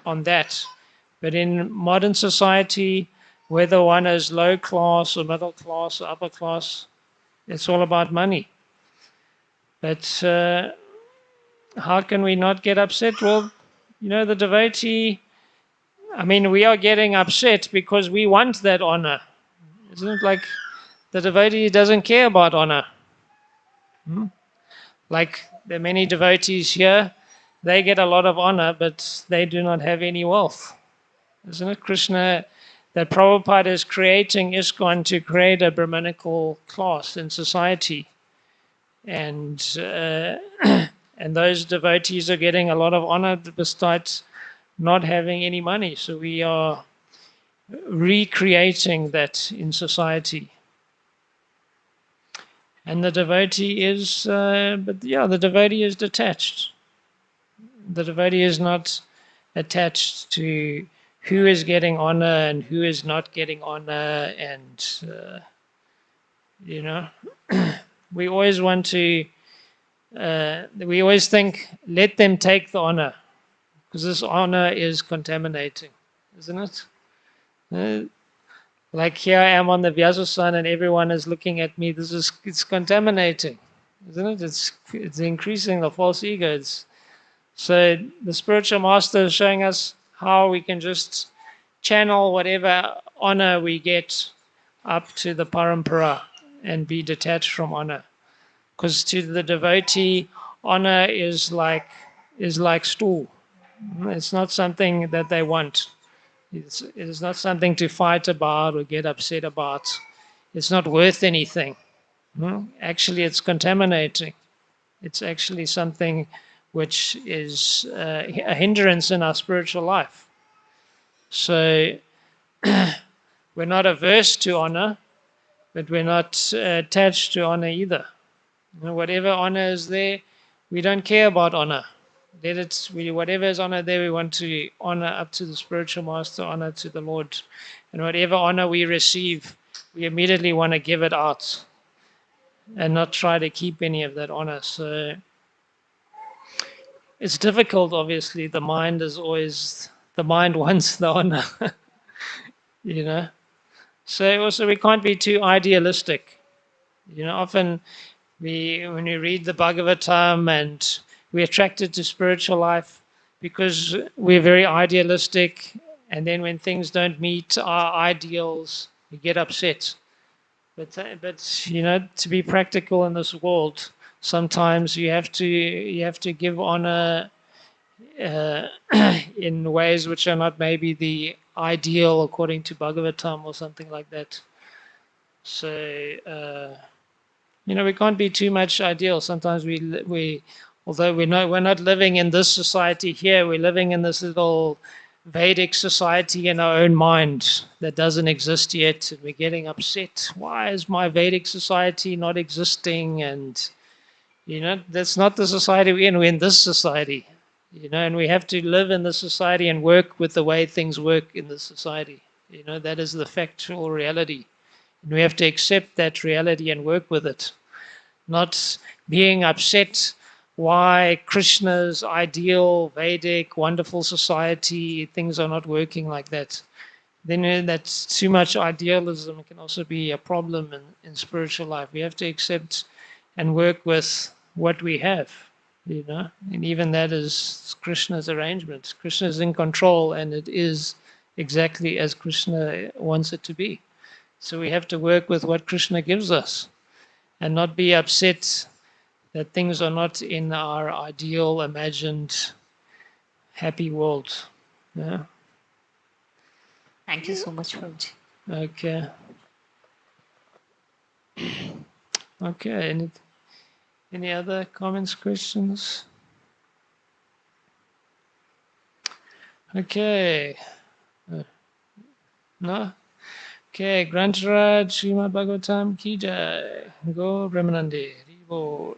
on that. But in modern society, whether one is low class or middle class or upper class, it's all about money. But how can we not get upset? Well, you know, the devotee, I mean, we are getting upset because we want that honor. Isn't it like the devotee doesn't care about honor? Like the many devotees here, they get a lot of honor, but they do not have any wealth. Isn't it Krishna that Prabhupada is creating ISKCON to create a Brahmanical class in society? And and those devotees are getting a lot of honor despite not having any money. So we are recreating that in society. And the devotee is, but yeah, the devotee is detached. The devotee is not attached to who is getting honor and who is not getting honor. And, you know, we always want to, we always think, let them take the honor, because this honor is contaminating, isn't it? Like here I am on the Vyasasan and everyone is looking at me. It's contaminating, isn't it? It's increasing the false ego. So the spiritual master is showing us how we can just channel whatever honor we get up to the parampara and be detached from honor. Because to the devotee, honor is like stool. It's not something that they want. It is not something to fight about or get upset about. It's not worth anything. Actually, it's contaminating. It's actually something which is a hindrance in our spiritual life. So we're not averse to honor, but we're not attached to honor either. You know, whatever honor is there, we don't care about honor. Whatever is honor there, we want to honor up to the spiritual master, honor to the Lord. And whatever honor we receive, we immediately want to give it out and not try to keep any of that honor. So it's difficult, obviously. The mind wants the honor, you know. So also we can't be too idealistic. You know, often when we read the Bhagavatam and we're attracted to spiritual life because we're very idealistic, and then when things don't meet our ideals, we get upset. But you know, to be practical in this world, sometimes you have to give honor uh, in ways which are not maybe the ideal according to Bhagavatam or something like that. So you know, we can't be too much ideal. Sometimes we although we're not living in this society here, we're living in this little Vedic society in our own mind that doesn't exist yet, and we're getting upset. Why is my Vedic society not existing? And you know, that's not the society we're in. We're in this society, you know, and we have to live in the society and work with the way things work in the society. You know, that is the factual reality. And we have to accept that reality and work with it, not being upset why Krishna's ideal, Vedic, wonderful society, things are not working like that. Then that's too much idealism. It can also be a problem in spiritual life. We have to accept and work with what we have, you know, and even that is Krishna's arrangement. Krishna is in control, and it is exactly as Krishna wants it to be. So we have to work with what Krishna gives us and not be upset that things are not in our ideal, imagined, happy world. Yeah. Thank you so much, Prabhuji. Okay. Okay. Any other comments, questions? Okay. No? Okay. Grantaraj, Srimad Bhagavatam ki jai. Go Brahmanandi. Haribo.